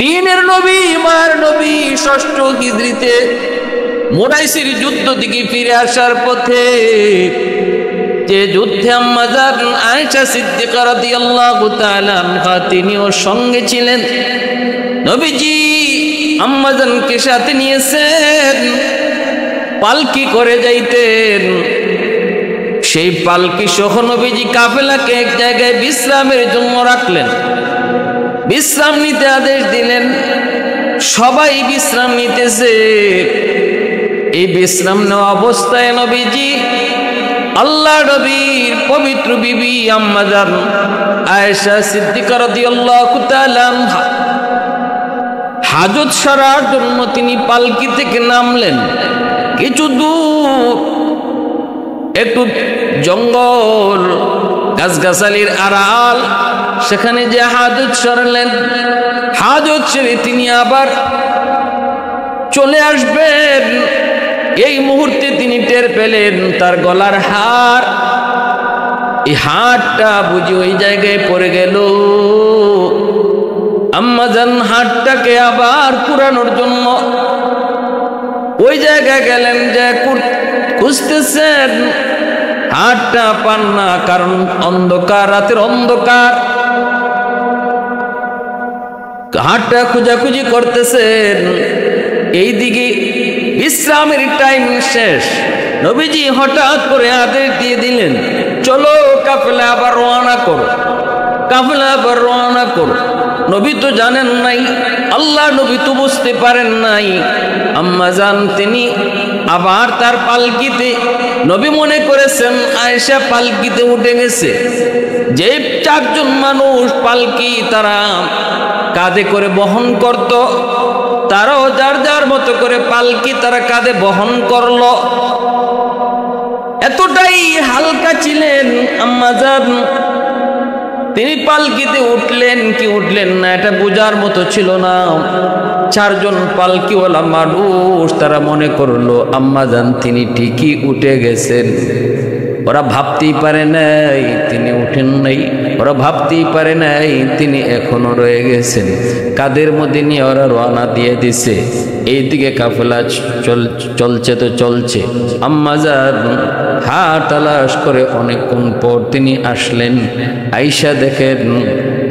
দ্বীনের নবী মার নবী ষষ্ঠ হিজরিতে মুরাইসির যুদ্ধ থেকে ফিরে আসার পথে যে যুদ্ধে আম্মা জান আয়েশা সিদ্দিকা রাদিয়াল্লাহু তাআলা আনহা তিনিও সঙ্গে ছিলেন। নবীজি আম্মা জানকে সাথে নিয়েছেন, পালকি করে যাইতেন। সেই পালকি সহ নবীজি কাফেলাকে এক জায়গায় বিশ্রামের জন্য রাখলেন, বিশ্রাম নিতে আদেশ দিলেন। সবাই বিশ্রাম নিতেছে। এই বিশ্রাম নেওয়া অবস্থায় নবীজি আল্লাহ নবীর পবিত্র বিবি আম্মা জান আয়েশা সিদ্দিকা রাদিয়াল্লাহু তাআলা আনহা হাজত সারার জন্য তিনি পালকি থেকে নামলেন। কিছু দূর একটু জঙ্গল গাছগাছালির আড়াল, সেখানে যে হাজত সারলেন। হাজত সেরে তিনি আবার চলে আসবেন। এই মুহূর্তে তিনি টের পেলেন তার গলার হার, এই হারটা বুঝি ওই জায়গায় পড়ে গেল। আম্মা জান হারটাকে আবার কুড়ানোর জন্য ওই জায়গায় গেলেন, যে খুঁজতেছেন, হারটা পান না, কারণ অন্ধকার, রাতের অন্ধকার। হারটা খোঁজাখুঁজি করতেছেন। এইদিকে বিশ্রামের টাইম শেষ। নবীজি হঠাৎ করে আদেশ দিয়ে দিলেন, চলো কাফেলা আবার রওনা করো, কাফেলা আবার রওনা করো। নবী তো জানেন নাই, আল্লাহ নবী তো বুঝতে পারেন নাই। আম্মা জান তিনি আবার তার পালকিতে, নবী মনে করেছেন আয়েশা পালকিতে উঠে গেছে। যে চারজন মানুষ পালকি তারা কাঁধে করে বহন করত, তারাও যার যার মতো করে পালকি তারা কাঁধে বহন করলো। এতটাই হালকা ছিলেন আম্মা জান, তিনি পালকিতে উঠলেন কি উঠলেন না এটা বোঝার মতো ছিল না। চারজন পালকিওয়ালা মানুষ তারা মনে করলো আম্মা জান তিনি ঠিকই উঠে গেছেন। ওরা ভাবতেই পারে নাই তিনি উঠেন নাই, ওরা ভাবতেই পারে নাই তিনি এখনো রয়ে গেছেন। কাদের মধ্যে নিয়ে ওরা রওনা দিয়ে দিছে। এইদিকে কাফেলা চলছে তো চলছে। আম্মা জান হাত তালাশ করে অনেকক্ষণ পর তিনি আসলেন। আয়েশা দেখেন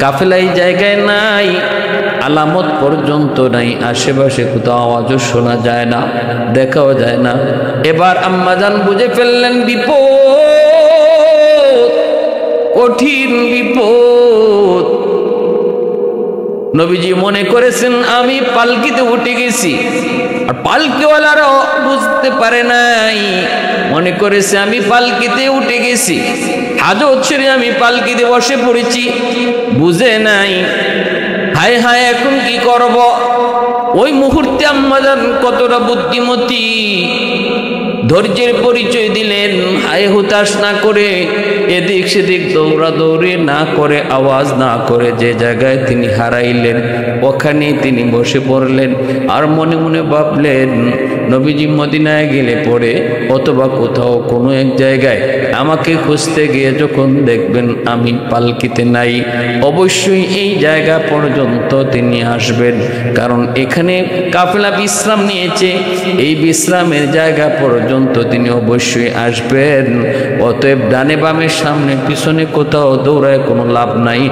কাফেলা এই জায়গায় নাই, আলামত পর্যন্ত নাই, আশেপাশে কোথাও আওয়াজও শোনা যায় না, দেখাও যায় না। এবার আম্মা জান বুঝে ফেললেন বিপদ, কঠিন বিপদ। নবীজি মনে করেছেন আমি পালকিতে উঠে গেছি, আর পালকিওয়ালারাও বুঝতে পারে নাই, মনে করেছে আমি পালকিতে উঠে গেছি, হাজত ছেড়ে আমি পালকিতে বসে পড়েছি, বুঝে নাই। হায় হায় এখন কি করব। ওই মুহূর্তে আম্মা জান কতটা বুদ্ধিমতী, ধৈর্যের পরিচয় দিলেন। হায় হুতাশ না করে, এদিক সেদিক দৌড়াদৌড়ি না করে, আওয়াজ না করে, যে জায়গায় তিনি হারাইলেন ওখানেই তিনি বসে পড়লেন। আর মনে মনে ভাবলেন নবীজি মদিনায় গেলে পরে অথবা কোথাও কোনো এক জায়গায় আমাকে খুঁজতে গিয়ে যখন দেখবেন আমি পালকিতে নাই, অবশ্যই এই জায়গা পর্যন্ত তিনি আসবেন, কারণ এখানে কাফেলা বিশ্রাম নিয়েছে, এই বিশ্রামের জায়গা পর্যন্ত তিনি অবশ্যই আসবেন। অতএব ডানে বামের সামনে পিছনে কোথাও দৌড়ায় কোনো লাভ নাই,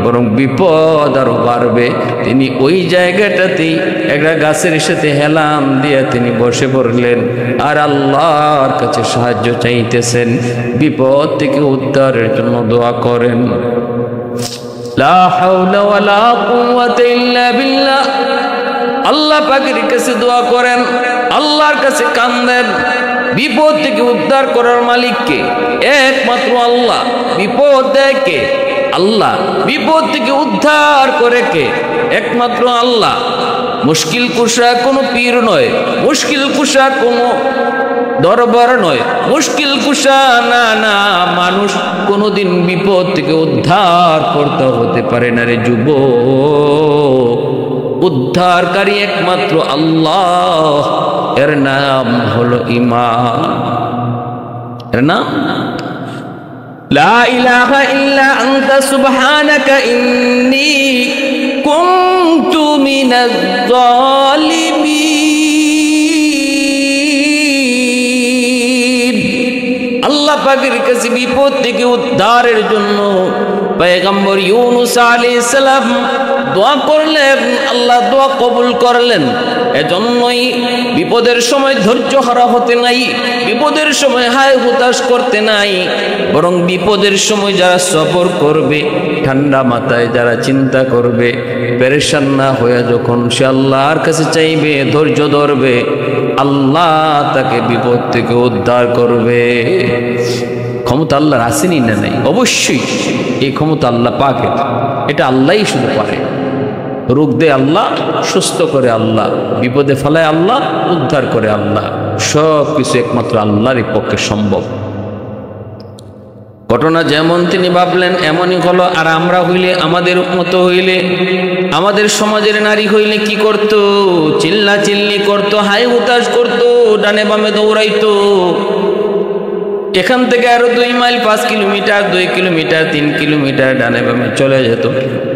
বরং বিপদ আরো বাড়বে। তিনি ওই জায়গাটাতেই একটা গাছের সাথে হেলান দিয়ে তিনি বসে পড়লেন আর আল্লাহর কাছে সাহায্য চাইতেছেন, বিপদ থেকে উদ্ধারের জন্য দোয়া করেন। লা হাওলা ওয়ালা কুওয়াতা ইল্লা বিল্লাহ। আল্লাহ পাকের কাছে দোয়া করেন, আল্লাহর কাছে কান্দেন। বিপদ থেকে উদ্ধার করার মালিককে একমাত্র আল্লাহ। বিপদ দেয় কে? আল্লাহ। বিপদ থেকে উদ্ধার করে কে? একমাত্র আল্লাহ। মুশকিল কুশা কোনো পীর নয়, মুশকিল কুশা কোনো দরবার নয়, মুশকিল কুশা না না মানুষ কোনোদিন বিপদ থেকে উদ্ধার করতে হতে পারে না রে যুবক। উদ্ধারকারী একমাত্র আল্লাহ, এর নাম হলো ঈমান। এর নাম লা ইলাহা ইল্লা আনতা সুবহানাকা ইন্নী কুনতু মিনাজ জালিমিন। আল্লাহ পাকের কাছে বিপদ থেকে উদ্ধারের জন্য পয়গম্বর ইউনূস আলাইহিস সালাম দোয়া করলেন, আল্লাহ দোয়া কবুল করলেন। এজন্যই বিপদের সময় ধৈর্য হারা হতে নাই, বিপদের সময় হায় হুতাশ করতে নাই, বরং বিপদের সময় যারা সবর করবে, ঠান্ডা মাথায় যারা চিন্তা করবে, পেরেশান না হয়ে যখন সে আল্লাহর কাছে চাইবে, ধৈর্য ধরবে, আল্লাহ তাকে বিপদ থেকে উদ্ধার করবে। ক্ষমতা আল্লাহর আসেনি না নাই? অবশ্যই এই ক্ষমতা আল্লাহ পাকের, এটা আল্লাহই শুধু পারে। রোগ দেয় আল্লাহ, সুস্থ করে আল্লাহ, বিপদে ফেলায় আল্লাহ, উদ্ধার করে আল্লাহ। সব কিছু একমাত্র আল্লাহরই পক্ষে সম্ভব। ঘটনা যেমন তিনি ভাবলেন এমনই হলো। আর আমরা হইলে, আমাদের মতো হইলে, আমাদের সমাজের নারী হইলে কি করত? চিল্লা চিল্লি করত, হাই হুতাশ করত, ডানে বামে দৌড়াইতো। এখান থেকে আরো 2 মাইল, 5 কিলোমিটার, 2 কিলোমিটার, 3 কিলোমিটার ডানে বামে চলে যেত।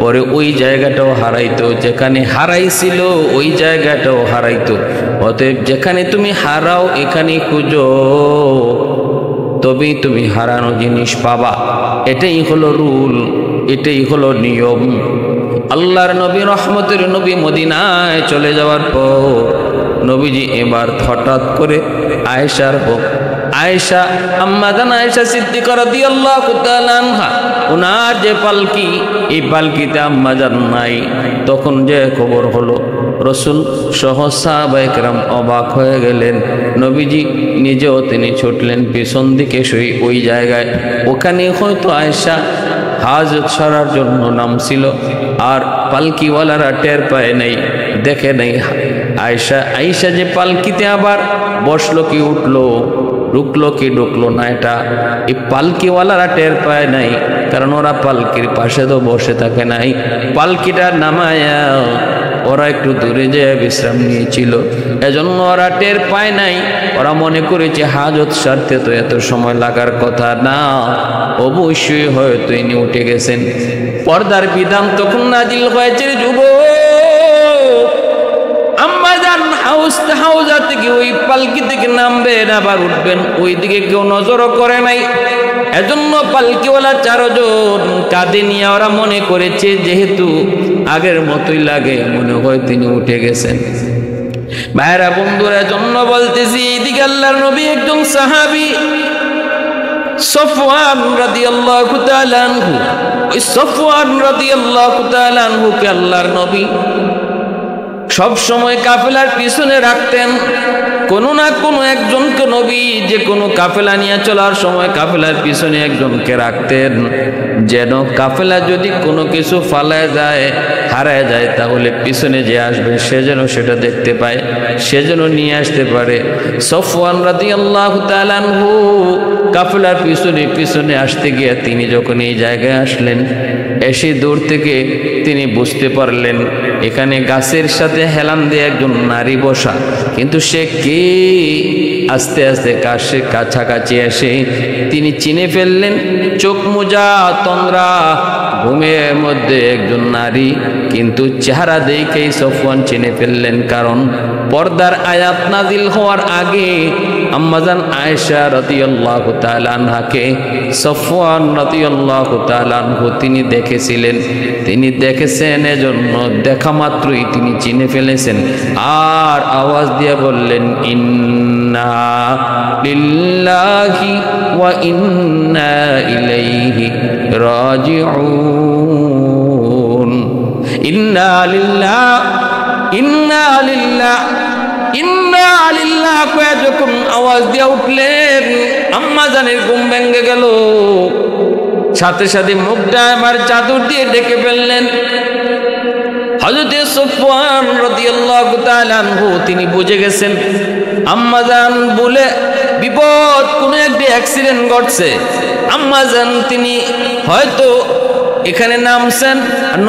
পরে ওই জায়গাটাও হারাইতো, যেখানে হারাইছিল ওই জায়গাটাও হারাইতো। অতএব যেখানে তুমি হারাও এখানেই খুঁজো, তবেই তুমি হারানো জিনিস পাবা। এটাই হলো রুল, এটাই হলো নিয়ম। আল্লাহর নবী, রহমতের নবী মদিনায় চলে যাওয়ার পর নবীজি এবার হঠাৎ করে আয়েশার আয়েশা, আম্মা জান আয়েশা সিদ্দিকা রাদিয়াল্লাহু তাআলা আনহা, ওনার যে পালকি, এই পালকিতে আম্মা জান নাই। তখন যে খবর হলো, রসুল সহ সাহাবায়ে কেরাম অবাক হয়ে গেলেন। নবীজি নিজেও তিনি ছুটলেন পিছন দিকে সেই ওই জায়গায়। ওখানে হয়তো আয়েশা হাজত সারার জন্য নামছিল, আর পালকিওয়ালারা টের পায় নাই, দেখে নাই আয়েশা যে পালকিতে আবার বসলো কি উঠলো, ঢুকলো কি ঢুকলো না, এটা এই পালকিওয়ালারা টের পায় নাই। কারণ ওরা পালকির পাশে তো বসে থাকে নাই, পালকিটা নামায়া ওরা একটু দূরে যেয়ে বিশ্রাম নিয়েছিল, এজন্য ওরা টের পায় নাই। ওরা মনে করেছে হাজত সারতে তো এত সময় লাগার কথা না, অবশ্যই হয়তো ইনি উঠে গেছেন। পর্দার বিধান তখন নাজিল হয়েছে, যুবক আম্মা জান হাউজা থেকে ওই পালকি থেকে নামবেন, আবার উঠবেন, ওই দিকে কেউ নজরও করে নাই। এজন্য পালকিওয়ালা 4 জন কাঁধে নিয়ে ওরা মনে করেছে যেহেতু আগের মতোই লাগে, মনে হয় তিনি উঠে গেছেন। ভাইরা বন্ধুরা, জন্য বলতেছি, এদিকে আল্লাহর নবী একজন সাহাবী সফওয়ান রাদিয়াল্লাহু তাআলা আনহু, ওই সফওয়ান রাদিয়াল্লাহু তাআলা আনহুকে আল্লাহর নবী সব সময় কাফেলার পিছনে রাখতেন। কোনো না কোনো একজনকে নবী যে কোনো কাফেলা নিয়ে চলার সময় কাফেলার পিছনে একজনকে রাখতেন, যেন কাফেলা যদি কোনো কিছু ফালায় যায়, হারায় যায়, তাহলে পিছনে যে আসবে সে যেন সেটা দেখতে পায়, সে যেন নিয়ে আসতে পারে। সফওয়ান রাদিয়াল্লাহু তাআলা আনহু কাফেলার পিছনে পিছনে আসতে গিয়ে তিনি যখন এই জায়গায় আসলেন, এসে দূর থেকে তিনি বুঝতে পারলেন এখানে গাছের সাথে হেলান দিয়ে একজন নারী বসা, কিন্তু সে কে? আস্তে আস্তে কাছাকাছি এসে তিনি চিনে ফেললেন, চোখ মোজা, তন্দ্রা, ঘুমের মধ্যে একজন নারী, কিন্তু চেহারা দেখেই সফওয়ান চিনে ফেললেন। কারণ পর্দার আয়াত নাজিল হওয়ার আগে আম্মাজান আয়েশা রাদিয়াল্লাহু তাআলা আনহাকে সফওয়ান রাদিয়াল্লাহু তাআলা আনহু তিনি দেখেছিলেন, তিনি দেখেছেন, এজন্য দেখা মাত্রই তিনি চিনে ফেলেছেন। আর আওয়াজ দিয়ে বললেন, ইন্না লিল্লাহি ওয়া ইন্না ইলাইহি রাজিউন। ইন্না লিল্লাহ, ইন্না লিল্লাহ, ইন্না লিল্লাহ কয়ে যখন আওয়াজ দিয়ে উঠলেন, আম্মা জানের ঘুম ভেঙে গেল। সাথে সাথে মুখটা আমার চাদর দিয়ে ঢেকে ফেললেন। হযরত সফওয়ান রাদিয়াল্লাহু তাআলা আনহু তিনি বুঝে গেছেন আম্মা জান বলে বিপদ, কোনো একটা অ্যাক্সিডেন্ট ঘটছে। আম্মা জান তিনি হয়তো এখানে নামছেন,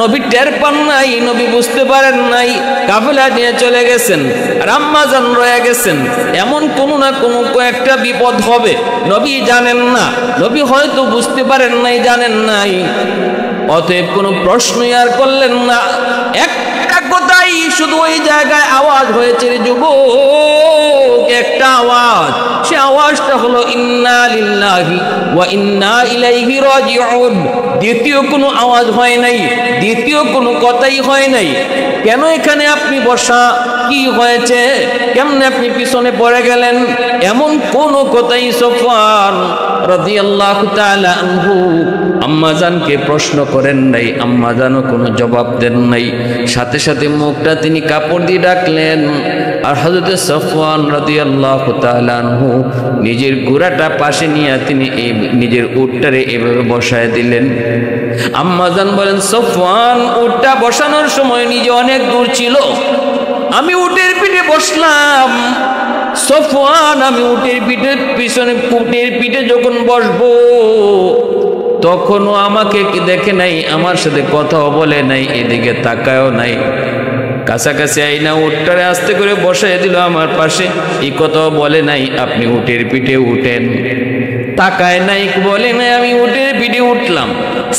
নবী টের পান নাই, নবী বুঝতে পারেন নাই, কাফেলা নিয়ে চলে গেছেন, আর আম্মাজান রয়ে গেছেন। এমন কোনো না কোনো একটা বিপদ হবে, নবী জানেন না, নবী হয়তো বুঝতে পারেন নাই, জানেন নাই। অতএব কোনো প্রশ্নই আর করলেন না। একটা কথাই শুধু ওই জায়গায় আওয়াজ হয়েছে রে যুবক, একটা আওয়াজ, সে আওয়াজটা হলো ইন্না লিল্লাহি ওয়া ইন্না ইলাইহি রাজিউন। দ্বিতীয় কোনো আওয়াজ হয় নাই, দ্বিতীয় কোনো কথাই হয় নাই। কেন এখানে আপনি বসা, কি হয়েছে, কেমনে আপনি পিছনে পড়ে গেলেন, এমন কোনো কথাই সফওয়ান রাদিয়াল্লাহু তাআলা আনহু আম্মাজানকে প্রশ্ন করেন নাই, আম্মাজানও কোনো জবাব দেন নাই। সাথে সাথে মুখটা তিনি কাপড় দিয়ে ডাকলেন, আর হযরত সফওয়ান রাদিয়াল্লাহু তাআলা আনহু নিজের ঘোড়াটা পাশে নিয়ে তিনি নিজের উটটারে এভাবে বসায় দিলেন। আম্মাজান বলেন, সফওয়ান উটটা বসানোর সময় নিজে অনেক দূর ছিল, আমি উটের পিঠে বসলাম। সফওয়ান, আমি উটের পিঠে পিছনে, উটের পিঠে যখন বসবো তখনও আমাকে কি দেখে নাই, আমার সাথে কথাও বলে নাই, এদিকে তাকায়ও নাই। কাছাকাছি আইনা উটটারে আস্তে করে বসাই দিল আমার পাশে, এই কথাও বলে নাই আপনি উটের পিঠে উঠেন, তাকায় নাই, বলে নাই আমি উটের পিঠে উঠলাম।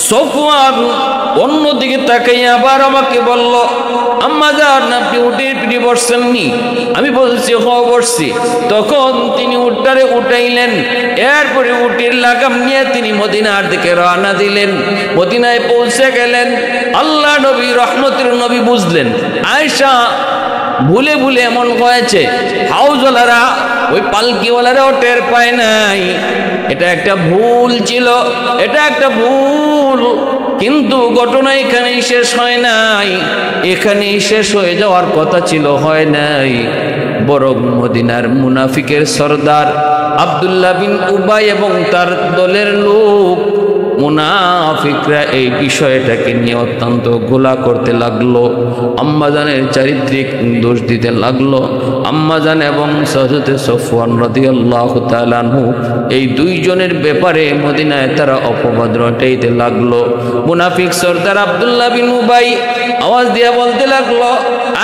সফওয়ান অন্যদিকে তাকাইয়া আবার আমাকে বলল, আম্মাজান আপনি উটের পিঠে বসছেননি? আমি বলছি হ বসছি। তখন তিনি উটটারে উঠাইলেন, এরপরে উটের লাগাম নিয়ে তিনি মদিনার দিকে রওনা দিলেন। মদিনায় পৌঁছে গেলেন। আল্লাহ নবী, রহমতের নবী বুঝলেন আয়েশা ভুলে ভুলে এমন হয়েছে, হাউজওয়ালারা, ওই পালকিওয়ালারাও টের পায় নাই। এটা একটা ভুল ছিল, এটা একটা ভুল। কিন্তু ঘটনা এখানেই শেষ হয় নাই, এখানেই শেষ হয়ে যাওয়ার কথা ছিল, হয় নাই। বরং মদিনার মুনাফিকের সরদার আব্দুল্লাহ বিন উবাই এবং তার দলের লোক মুনাফিকরা এই বিষয়টাকে নিয়ে অত্যন্ত গোলা করতে লাগলো, আম্মাজানের চারিত্রিক দোষ দিতে লাগলো। আম্মাজান এবং হযরত সফওয়ান রাদিয়াল্লাহু তাআলা আনহু এই দুইজনের ব্যাপারে মদিনায় তারা অপবাদ রটাইতে লাগলো। মুনাফিক সরদার আব্দুল্লাহ বিন উবাই আওয়াজ দিয়ে বলতে লাগলো,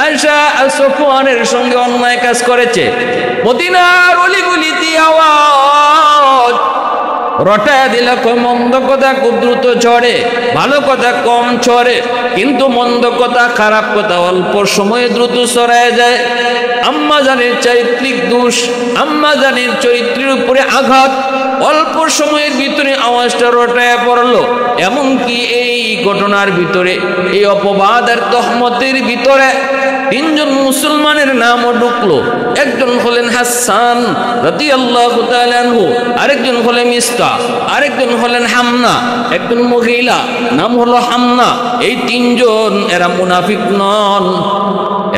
আয়েশা আর সফওয়ানের সঙ্গে অন্যায় কাজ করেছে। মদিনার অলিগলিতে আওয়াজ রটায় দিলে মন্দ কথা খুব দ্রুত ছড়ে, ভালো কথা কম ছড়ে, কিন্তু মন্দ কথা, খারাপ কথা অল্প সময়ে দ্রুত ছড়ায় যায়। আম্মাজানের চারিত্রিক দোষ, আম্মাজানের চরিত্রের উপরে আঘাত অল্প সময়ের ভিতরে আওয়াজটা রটায় পড়লো। এমনকি এই ঘটনার ভিতরে, এই অপবাদ আর তহমতের ভিতরে তিনজন মুসলমানের নামও ঢুকলো। একজন হলেন হাসান রাদিয়াল্লাহু তাআলা আনহু, আরেকজন হলেন মিসকা, আরেকজন হলেন হামনা, একজন মহিলা নাম হলো হামনা। এই তিনজন এরা মুনাফিক নন,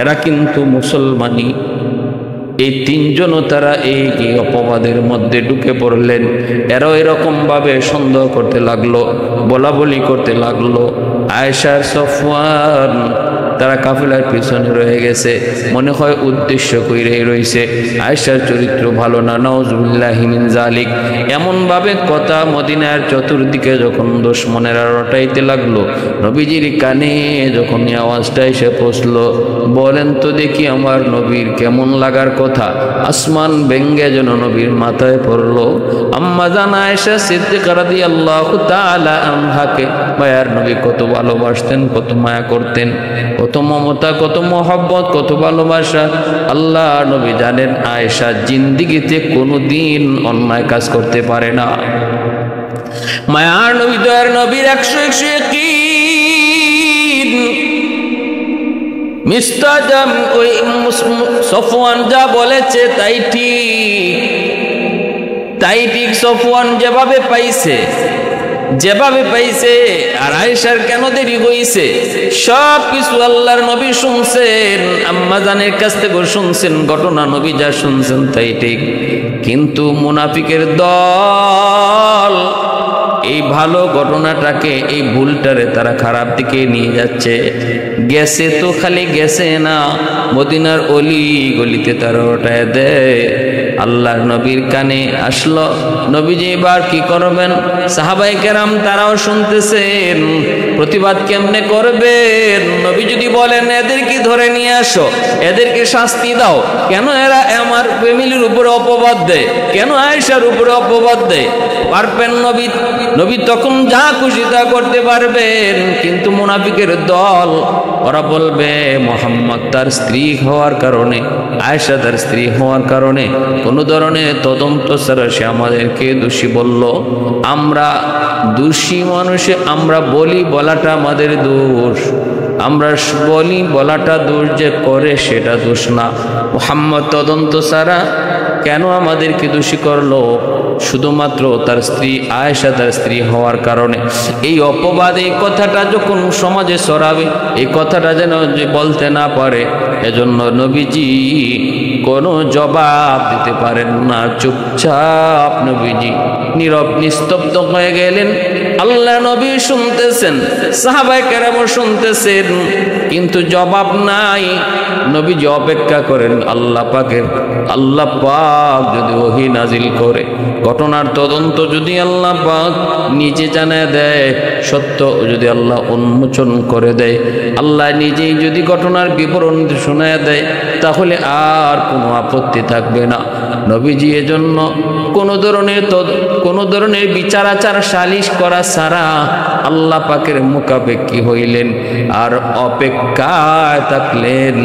এরা কিন্তু মুসলমানই। এই তিনজনও তারা এই অপবাদের মধ্যে ঢুকে পড়লেন। এরাও এরকম ভাবে সন্দেহ করতে লাগলো, বলা বলি করতে লাগলো। আয়েশা, সফওয়ান তারা কাফেলার পিছনে রয়ে গেছে, মনে হয় উদ্দেশ্য কইরেই রয়েছে। আয়েশার চরিত্র ভালো না, নাউজুবিল্লাহি মিন জালিক। এমনভাবে কথা মদিনার চতুর্দিকে যখন দুশমনেরা রটাইতে লাগলো, নবীজির কানে যখন আওয়াজটা এসে পৌঁছলো, বলেন তো দেখি আমার নবীর কেমন লাগার কথা। আসমান ভেঙ্গে যেন নবীর মাথায় পড়লো। আম্মা জান আয়েশা সিদ্দিকা রাদিয়াল্লাহু তাআলা আনহাকে মায়ার নবী কত ভালোবাসতেন, কত মায়া করতেন, কত মমতা, কত মহব্বত, কত ভালোবাসা। আল্লাহ নবী জানেন আয়েশা জিন্দিগিতে কোনোদিন অন্যায় কাজ করতে পারে না। মায়ার নবী, দয়ার নবীর 100 ইয়াকিন। মিস্তাজাম ওই সফওয়ান যা বলেছে তাই ঠিক, তাই ঠিক। সফওয়ান যেভাবে পাইছে, যেভাবে পাইছে, আর আয়েশার কেন দেরি হইছে, সব কিছু আল্লাহর নবী শুনছেন, আম্মা জানের কাছ থেকে শুনছেন। ঘটনা নবী যা শুনছেন তাই ঠিক। কিন্তু মুনাফিকের দল এই ভালো ঘটনাটাকে, এই ভুলটারে তারা খারাপ দিকে নিয়ে যাচ্ছে। গেছে তো খালি গেছে না, মদিনার অলি গলিতে তারা ওঠায় দেয়। আল্লাহর নবীর কানে আসলো, নবীজি এবার কি করবেন? সাহাবায়ে কেরাম তারাও শুনতেছেন, প্রতিবাদ কেমনে করবেন? নবী যদি বলেন এদেরকে ধরে নিয়ে আসো, এদেরকে শাস্তি দাও, কেন এরা আমার ফ্যামিলির উপরে অপবাদ দেয়, কেন আয়েশার উপরে অপবাদ দেয়? পারবেন নবী? নবী তখন যা খুশি তা করতে পারবেন। কিন্তু মুনাফিকের দল, ওরা বলবে মুহাম্মদ তার স্ত্রী হওয়ার কারণে, আয়েশা তার স্ত্রী হওয়ার কারণে কোনো ধরনের তদন্ত ছাড়া সে আমাদেরকে দোষী বলল। আমরা দোষী মানুষে আমরা বলি বলাটা আমাদের দোষ, আমরা বলি বলাটা দোষ, যে করে সেটা দোষ না। মুহাম্মদ তদন্ত ছাড়া কেন আমাদেরকে দোষী করলো? শুধুমাত্র তার স্ত্রী আয়েশা তার স্ত্রী হওয়ার কারণে। এই অপবাদ, এই কথাটা যখন সমাজে ছড়াবে, এই কথাটা যেন যে বলতে না পারে, এজন্য নবীজি কোনো জবাব দিতে পারেন না। চুপচাপ নবীজি নীরব নিস্তব্ধ হয়ে গেলেন। আল্লাহ নবী শুনতেছেন, সাহাবায়ে কেরাম শুনতেছেন, কিন্তু জবাব নাই। নবীজি অপেক্ষা করেন আল্লাহ পাকের। আল্লাহ পাক যদি ওহী নাজিল করে, ঘটনার তদন্ত যদি আল্লাহ পাক নিজে জানায় দেয়, সত্য যদি আল্লাহ উন্মোচন করে দেয়, আল্লাহ নিজেই যদি ঘটনার বিবরণ শোনায় দেয়, তাহলে আর কোনো আপত্তি থাকবে না। নবীজি এজন্য কোনো ধরনের বিচার আচার সালিশ করা ছাড়া আল্লাহ পাকের মুখাপেক্ষী হইলেন আর অপেক্ষায় থাকলেন।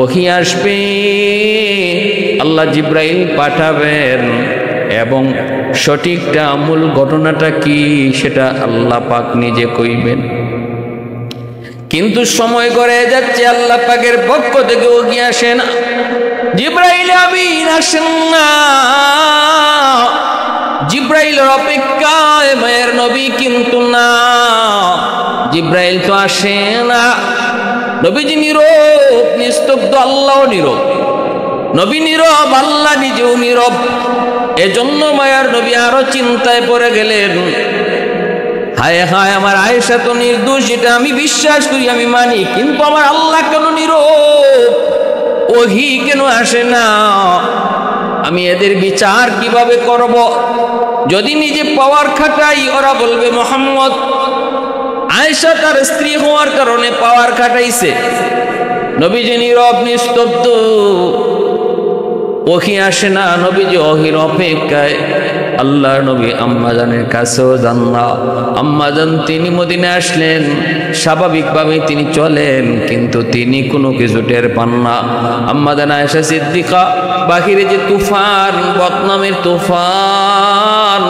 ওহী আসবে, আল্লাহ জিব্রাইল পাঠাবেন এবং সঠিকটা মূল ঘটনাটা কি সেটা আল্লাহ পাক নিজে কইবেন। কিন্তু সময় করে যাচ্ছে, আল্লাহ পাকের পক্ষ থেকে ওহী আসে না, জিব্রাইল আমিন আসেন না। জিব্রাইলের অপেক্ষায় মায়ের নবী কিন্তু না, জিব্রাইল তো আসে না। নবীজি নীরব নিস্তব্ধ, আল্লাহ নীরব। নবী নীরব, আল্লাহ নিজেও নীরব। এজন্য মায়ার নবী আরো চিন্তায় পড়ে গেলেন। হায় হায়, আমার আয়েশা তো নির্দোষ, এটা আমি বিশ্বাস করি, আমি মানি, কিন্তু আমার আল্লাহ কেন নীরব? ওহী কেন আসে না? আমি এদের বিচার কিভাবে করব? যদি নিজে পাওয়ার খাটাই, ওরা বলবে মুহাম্মদ আয়েশা তার স্ত্রী হওয়ার কারণে পাওয়ার খাটাইছে। নবীজি নীরব নিস্তব্ধ, ওহী আসে না। নবীজি ওহীর অপেক্ষায়। আল্লাহ নবী আম্মাজানের কাছেও যান না। আম্মাজান তিনি মদিনা আসলেন, স্বাভাবিকভাবে তিনি চলেন, কিন্তু তিনি কোনো কিছু টের পান না। আম্মাজান আয়েশা সিদ্দিকা, বাহিরে যে তুফান, বদনামের তুফান,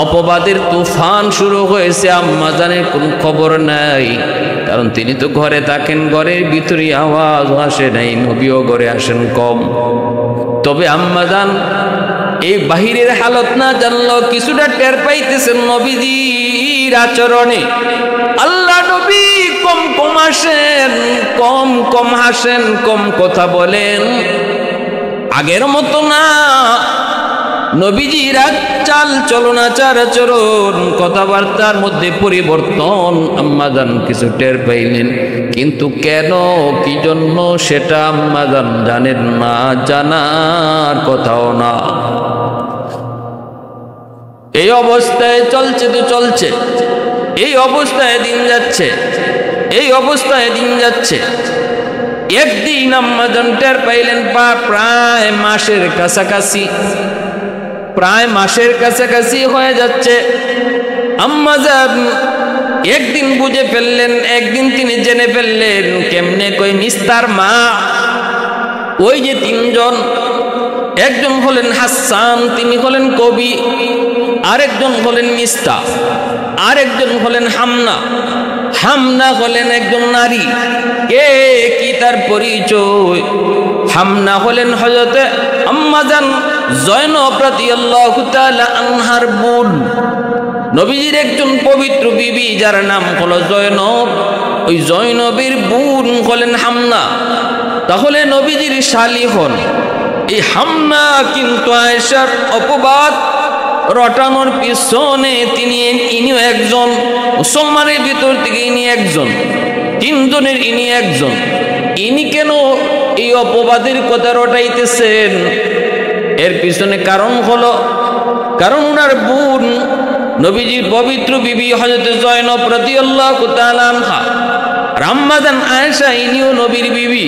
অপবাদের তুফান শুরু হয়েছে, আম্মাজানের কোনো খবর নাই। কারণ তিনি তো ঘরে থাকেন, ঘরের ভিতরে আওয়াজ আসে নাই, নবীও ঘরে আসেন কম। তবে আম্মাজান এই বাহিরের হালত না জানলো, কিছুটা টের পাইতেছেন নবীজির আচরণে। আল্লাহ নবী কম কম আসেন, কম কম হাসেন, কম কথা বলেন, আগের মতো না। নবীজির চাল চলন আচার আচরণ কথাবার্তার মধ্যে পরিবর্তন আম্মাজান কিছু টের পাইলেন, কিন্তু কেন কি জন্য সেটা আম্মাজান জানেন না, জানার কথাও না। এই অবস্থায় চলছে তো চলছে, এই অবস্থায় দিন যাচ্ছে, এই অবস্থায় দিন যাচ্ছে। একদিন আম্মাজান টের পাইলেন প্রায় মাসের কাছাকাছি, প্রায় মাসের কাছাকাছি হয়ে যাচ্ছে। আম্মাজান একদিন বুঝে ফেললেন, একদিন তিনি জেনে ফেললেন। কেমনে? কই মিস্তার মা, ওই যে তিনজন, একজন হলেন হাসান, তিনি হলেন কবি, আরেকজন হলেন মিস্তা, আরেকজন হলেন হামনা। হামনা হলেন একজন নারী। কে কি তার পরিচয়? হামনা হলেন হযরতে আম্মাজান জয়নব রাদিয়াল্লাহু তাআলা আনহার বোন, নবীজির একজন পবিত্র বিবি যার নাম হলো জয়নব। ওই জয়নবের বোন হলেন হামনা। তাহলে নবীজির শালী হন। এই হামনা কিন্তু আয়েশার অপবাদ রটানোর পিছনে ইনিও একজন, মুসলমানের ভিতর থেকে ইনি একজন, তিনজনের ইনি একজন। ইনি কেন এই অপবাদের কথা রটাইতেছেন? এর পিছনে কারণ হলো, কারণ উনার বোন নবীজির পবিত্র বিবি হযরত জয়নব রাদিয়াল্লাহু তাআলা আনহা, আম্মাজান আয়েশা ইনিও নবীর বিবি।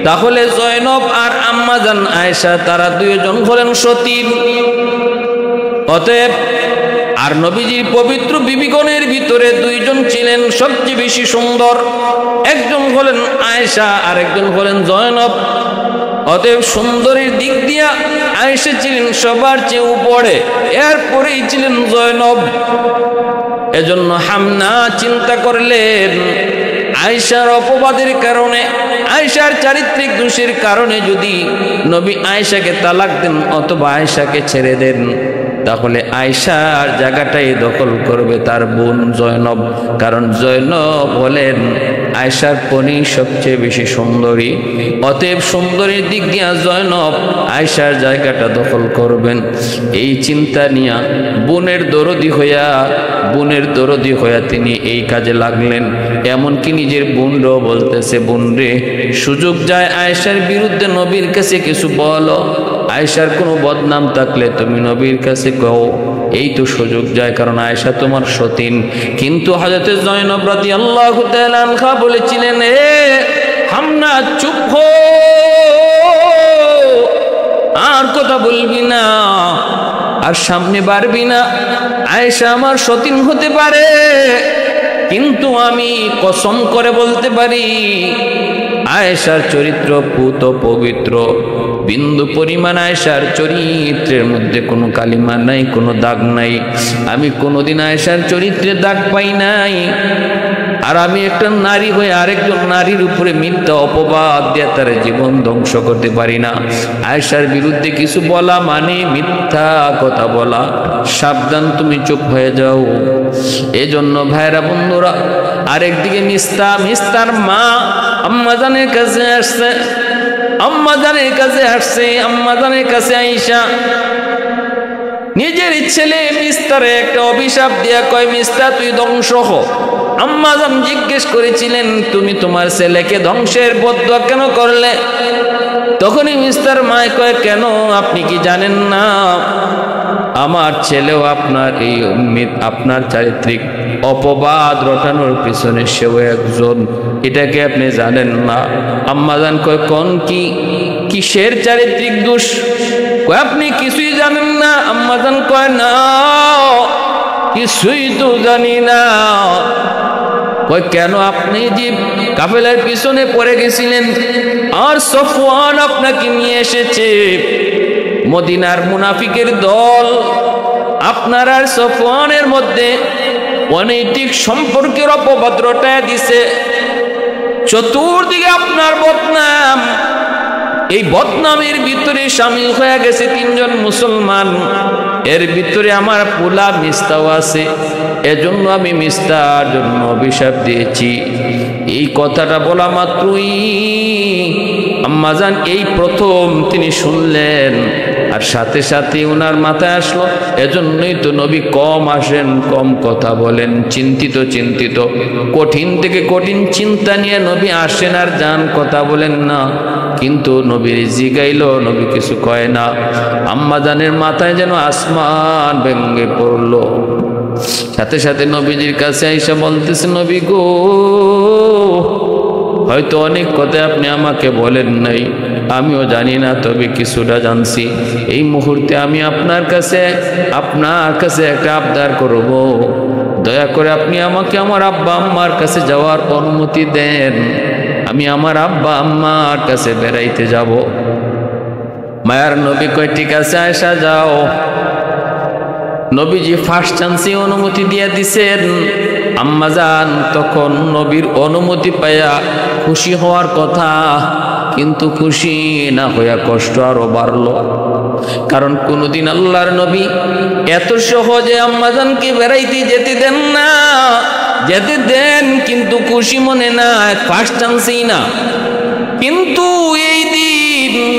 তাহলে জয়নব আর আম্মাজান আয়েশা তারা দুইজন হলেন সতী। অতএব আর নবীজির পবিত্র বিবিগণের ভিতরে দুইজন ছিলেন সবচেয়ে বেশি সুন্দর, একজন হলেন আয়েশা আর একজন হলেন জয়নব। অতএব সুন্দরের দিক দিয়া আয়েশা ছিলেন সবার চেয়ে উপরে, এরপরেই ছিলেন জয়নব। এজন্য হামনা চিন্তা করলেন আয়েশার অপবাদের কারণে, আয়েশার চারিত্রিক দোষের কারণে যদি নবী আয়েশাকে তালাক দেন অথবা আয়েশাকে ছেড়ে দেন, তাহলে আয়েশার জায়গাটাই দখল করবে তার বোন জয়নব। কারণ জয়নব হলেন আয়েশার পনি সবচেয়ে বেশি সুন্দরী। অতএব সুন্দরীর দিক দিয়া জয়নব আয়েশার জায়গাটা দখল করবেন। এই চিন্তা নিয়ে বোনের দরদি হইয়া তিনি এই কাজে লাগলেন। এমনকি নিজের বোনরাও বলতেছে, বোন রে, সুযোগ যায় আয়েশার বিরুদ্ধে নবীর কাছে কিছু বলো, আয়েশার কোনো বদনাম থাকলে তুমি নবীর কাছে কও, এই তো সুযোগ যায়, কারণ আয়েশা তোমার সতীন। কিন্তু হযরত জয়নব রাদিয়াল্লাহু তাআলা আনহা বলেছিলেন, এ হামনা চুপ হো, আর কথা বলবি না, আর সামনে বাড়বি না। আয়েশা আমার সতীন হতে পারে, কিন্তু আমি কসম করে বলতে পারি আয়েশার চরিত্র পুত পবিত্র, বিন্দু পরিমাণ আয়েশার চরিত্রের মধ্যে কোনো কালিমা নাই, কোনো দাগ নাই। আমি কোনোদিন আয়েশার চরিত্রে দাগ পাই নাই। আর আমি একটা নারী হয়ে আরেকজন নারীর উপরে মিথ্যা অপবাদ দিয়ে তার জীবন ধ্বংস করতে পারি না। আয়েশার বিরুদ্ধে কিছু বলা মানে মিথ্যা কথা বলা। সাবধান, তুমি চুপ হয়ে যাও। এজন্য ভাইরা বন্ধুরা, আরেকদিকে মিস্তার মা আম্মাজানের কাছে আসছে, আম্মাজানের কাছে আয়েশা নিজের ছেলে মিস্তারে একটা অভিশাপ দিয়া কয়, মিস্তা তুই ধ্বংস হ। আম্মাজান জিজ্ঞেস করেছিলেন, তুমি তোমার ছেলেকে ধ্বংসের বদদুয়া কেন করলে? তখনই মিস্তার মায় কয়, কেন আপনি কি জানেন না আমার ছেলেও আপনার চারিত্রিক অপবাদ রটানোর পিছনে সেও একজন, এটাকে আপনি জানেন না? আম্মাজান কয়, কোন কিসের চারিত্রিক দোষ? কয়, আপনি কিছুই জানেন না? আম্মাজান কয়, না, কিছুই তো জানি না। কয়, কেন? আপনি যে কাফেলার পিছনে পড়ে গেছিলেন আর সফওয়ান আপনাকে নিয়ে এসেছে, মদিনার মুনাফিকের দল আপনার আর সফওয়ানের মধ্যে অনৈতিক সম্পর্কের অপবাদ রটায় দিছে, চতুর্দিকে আপনার বদনাম। এই বদনামের ভিতরে শামিল হয়ে গেছে তিনজন মুসলমান, এর ভিতরে আমার পোলা মিস্তাও আছে। এজন্য আমি মিস্তার জন্য অভিশাপ দিয়েছি। এই কথাটা বলা মাত্রই আম্মাজান এই প্রথম তিনি শুনলেন, আর সাথে সাথে ওনার মাথায় আসলো, এজন্যই তো নবী কম আসেন, কম কথা বলেন, চিন্তিত কঠিন থেকে কঠিন চিন্তা নিয়ে নবী আসেন আর যান, কথা বলেন না। কিন্তু নবীর জিগাইল, নবী কিছু কয় না। আম্মাজানের মাথায় যেন আসমান ভেঙে পড়লো। সাথে সাথে নবীজির কাছে আইসা বলতেছে, নবী গো, হয়তো অনেক কথা আপনি আমাকে বলেন নাই, আমিও জানি না, তবে কিছুটা জানছি। এই মুহূর্তে আমি আপনার কাছে একটা আবদার করব, দয়া করে আপনি আমাকে আমার আব্বা আম্মার কাছে যাওয়ার অনুমতি দেন। আমি আমার আব্বা আম্মার কাছে বেড়াইতে যাব। মায়ার নবী কয়, ঠিক আছে আয়েশা যাও। নবীজি ফার্স্ট চান্সে অনুমতি দিয়ে দিছেন। আম্মাজান তখন নবীর অনুমতি পাইয়া খুশি হওয়ার কথা, কিন্তু খুশি না হইয়া কষ্ট আরো বাড়ল। কারণ কোনদিন আল্লাহর নবী এত সহজে আম্মাজানকে বেড়াইতে যেতে দেন না, যেতে দেন কিন্তু খুশি মনে না, ফার্স্ট চান্সেই না। কিন্তু এই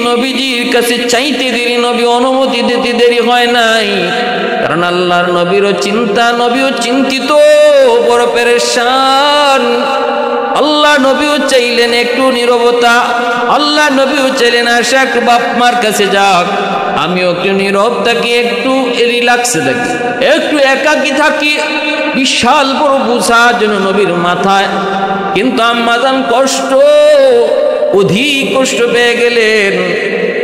নবীজির কাছে চাইতে দেরি, নবী অনুমতি দিতে দেরি হয় নাই। কারণ আল্লাহর নবীরও চিন্তা, নবীও চিন্তিত, বড় পেরেশান। আল্লাহ নবীও চাইলেন একটু নীরবতা, আল্লাহ নবীও চাইলেন আশা একটু বাপ মার কাছে যাক, আমিও একটু নীরব থাকি, একটু রিল্যাক্সে থাকি, একটু একাকী থাকি। বিশাল বড় বোঝা যেন নবীর মাথায়। কিন্তু আম্মাজান কষ্ট, অধিক কষ্ট পেয়ে গেলেন।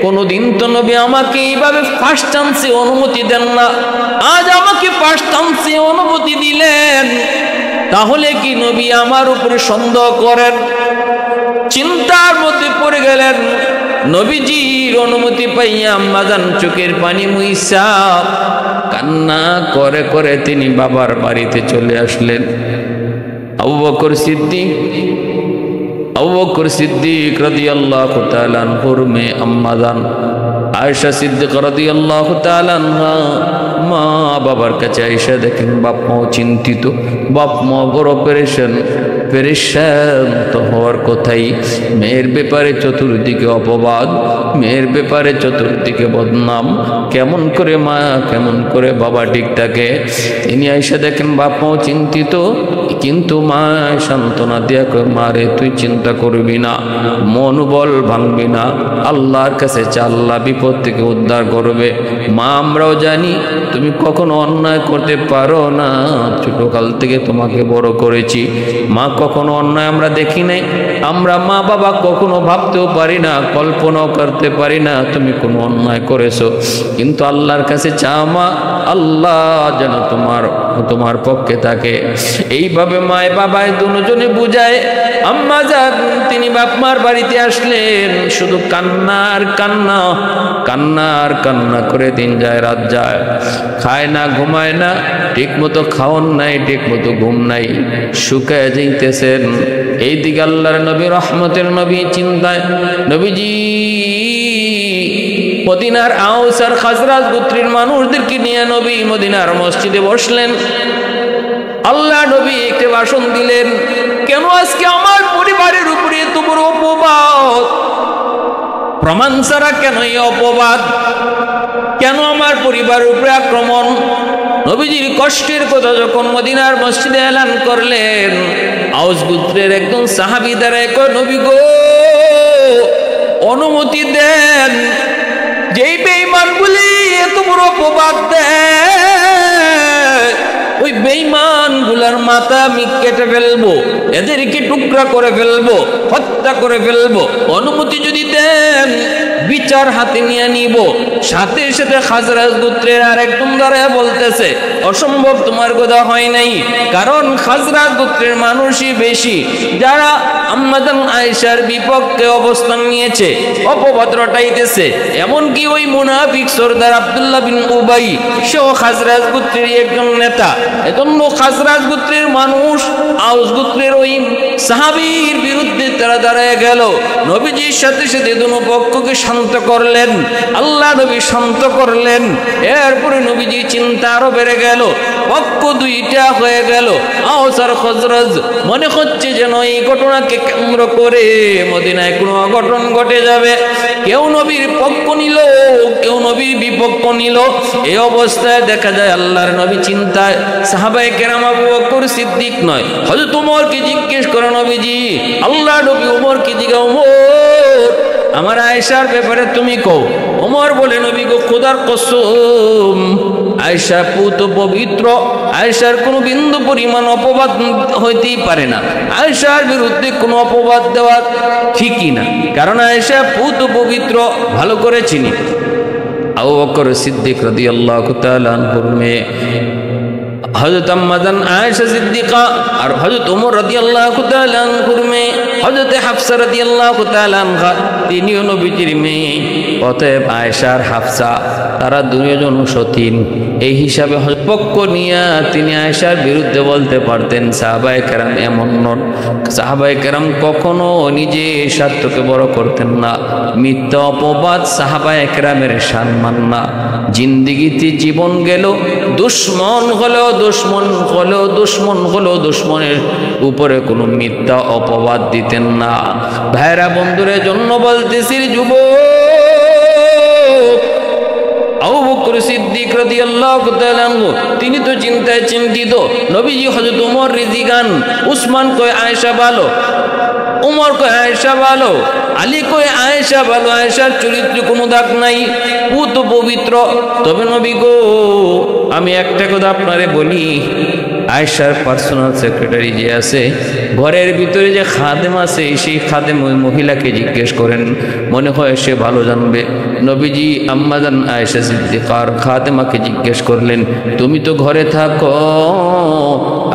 কোনদিন তো নবী আমাকে এইভাবে ফার্স্ট চান্সে অনুমতি দেন না, আজ আমাকে ফার্স্ট চান্সে অনুমতি দিলেন। তাহলে কি নবী আমার উপরে সন্দেহ করেন? চিন্তার মধ্যে পড়ে গেলেন। নবীজির অনুমতি পাইয়া আম্মাজান চোখের পানি মুইসা কান্না করে করে তিনি বাবার বাড়িতে চলে আসলেন। আবু বকর সিদ্দিক রাদিয়াল্লাহু তাআলা আনহুর মেয়ে আম্মাজান আয়েশা সিদ্দিকা রাদিয়াল্লাহু তাআলা আনহা মা বাবার কাছে আয়েশা দেখেন বাপ মাও চিন্তিত, বাপ মা বড় পেরেশান তো হওয়ার কথাই। মেয়ের ব্যাপারে চতুর্দিকে অপবাদ, মেয়ের ব্যাপারে চতুর্দিকে বদনাম। কেমন করে মা, কেমন করে বাবা ঠিক থাকে? তিনি আয়েশা দেখেন বাপ মাও চিন্তিত, কিন্তু মা সান্ত্বনা দিয়া কয়, মারে তুই চিন্তা করবি না, মনোবল ভাঙবি না, আল্লাহর কাছে চা, আল্লাহ বিপদ থেকে উদ্ধার করবে। মা আমরাও জানি তুমি কখনো অন্যায় করতে পারো না, ছোটকাল থেকে তোমাকে বড় করেছি। মা কখনো অন্যায় আমরা দেখি নাই, আমরা মা বাবা কখনো ভাবতেও পারি না, কল্পনাও করতে পারি না তুমি কোনো অন্যায় করেছো। কিন্তু আল্লাহর কাছে চা মা, আল্লাহ যেন তোমার পক্ষে থাকে। এইভাবে মায় বাবায় দুজনে বুঝায়। আম্মা যান তিনি বাপ মার বাড়িতে আসলেন, শুধু কান্নার কান্না, কান্নার কান্না করে দিন যায় রাত যায়, খায় না ঘুমায় না, ঠিক মতো খাওয়ান নাই, ঠিক মতো ঘুম নাই, শুকায় যাইতেছেন। এইদিকে আল্লাহর নবী রহমতের নবী চিন্তায়। নবীজি মদিনার আউস আর খাজরাজ গোত্রের মানুষদেরকে নিয়ে নবী মদিনার মসজিদে বসলেন। আল্লাহ নবী একটা ভাষণ দিলেন, কেন আজকে আমার পরিবারের উপরে এত বড় অপবাদ? প্রমাণ ছাড়া কেন এই অপবাদ? কেন আমার পরিবারের উপরে আক্রমণ? নবীজির কষ্টের কথা যখন মদিনার মসজিদে এলান করলেন, আউস গোত্রের একজন সাহাবী দাঁড়ায় কয়, নবী গো অনুমতি দেন, যেই বেঈমানগুলি এত বড় অপবাদ দেয়, ওই বেঈমানগুলার মাথা আমি কেটে ফেলবো, এদেরকে টুকরা করে ফেলবো, হত্যা করে ফেলবো। অনুমতি যদি দেন বিচার হাতে নিয়ে নিব। সাথে সাথে খাজরাজ গোত্রের আরেকজন দাঁড়ায় বলতেছে, অসম্ভব, তোমার কথা হয় নাই, কারণ খাজরাজ গোত্রের মানুষই বেশি যারা আম্মাজান আয়েশার বিপক্ষে অবস্থান নিয়েছে, অপবাদ রটাইতেছে। এমনকি ওই মুনাফিক সরদার আব্দুল্লাহ বিন উবাই সেও খাজরাজ গোত্রের একজন নেতা। এজন্য খাজরাজ গোত্রের মানুষ আউস গোত্রের ওই সাহাবীর বিরুদ্ধে তারা দাঁড়ায় গেল। নবীজির সাথে সাথে দুনো পক্ষকে শান্ত করলেন, আল্লাহ নবী শান্ত করলেন। এরপরে নবীজি চিন্তা আরো বেড়ে গেল, পক্ষ দুইটা হয়ে গেল, আউস আর খাজরাজ। মনে হচ্ছে যেন এই ঘটনাকে কেন্দ্র করে মদিনায় কোনো অঘটন ঘটে যাবে। কেউ নবীর পক্ষ নিল, কেউ নবীর বিপক্ষ নিল। এই অবস্থায় দেখা যায় আল্লাহর নবী চিন্তায়। সাহাবায়ে কেরাম আবু বকর সিদ্দিক নয়, হযরত ওমরকে জিজ্ঞেস করে, নবীজি আল্লাহ নবী ওমরকে জিজ্ঞাসা, ওমর আমার আয়েশার ব্যাপারে তুমি কও। ওমর বলে, নবী গো খোদার কসম, আয়েশা পুত পবিত্র, আয়েশার কোনো বিন্দু পরিমাণ অপবাদ হইতেই পারে না, আয়েশার বিরুদ্ধে কোনো অপবাদ দেওয়া ঠিকই না, কারণ আয়েশা পুত পবিত্র, ভালো করে চিনি। আবু বকর সিদ্দিক রাদিয়াল্লাহু তাআলা আনহুর মেয়ে হযরত আম্মাজান আয়েশা সিদ্দিকা আর হযরত ওমর রাদিয়াল্লাহু তাআলা আনহুর মেয়ে হযরত হাফসা রাদিয়াল্লাহু তাআলা আনহা, তিনিও নবীজির মেয়ে। অতএব আয়েশা আর হাফসা তারা দুজন সতীন। এই হিসাবে পক্ষ নিয়ে তিনি আয়েশার বিরুদ্ধে বলতে পারতেন সাহাবায়ে কেরাম এমন নন। সাহাবায়ে কেরাম কখনো নিজে স্বার্থকে বড় করতেন না। মিথ্যা অপবাদ সাহাবায়ে কেরামের সম্মান না। জিন্দিগিতে জীবন গেল, দুশ্মন হলেও দুশ্মনের উপরে কোনো মিথ্যা অপবাদ দিতেন না। ভাইরা বন্ধুরের জন্য বলতেছি যুবক, আবু বকর সিদ্দিক রাদিয়াল্লাহু তাআলা আনহু তিনি তো চিন্তায় চিন্তিত। নবীজি হযরত ওমর রিজিগান, উসমান কয় আয়েশা ভালো, ওমর কয় আয়েশা ভালো, আলী কয় আয়েশা ভালো, আয়েশার চরিত্রে কোনো দাগ নাই, ও তো পবিত্র। তবে নবী গো, আমি একটা কথা আপনারে বলি, আয়েশার পার্সোনাল সেক্রেটারি যে আছে, ঘরের ভিতরে যে খাদেম আছে, সেই খাদেম ওই মহিলাকে জিজ্ঞেস করেন, মনে হয় সে ভালো জানবে। নবীজি আম্মাজান আয়েশা সিদ্দিকার খাদেমাকে জিজ্ঞেস করলেন, তুমি তো ঘরে থাকো,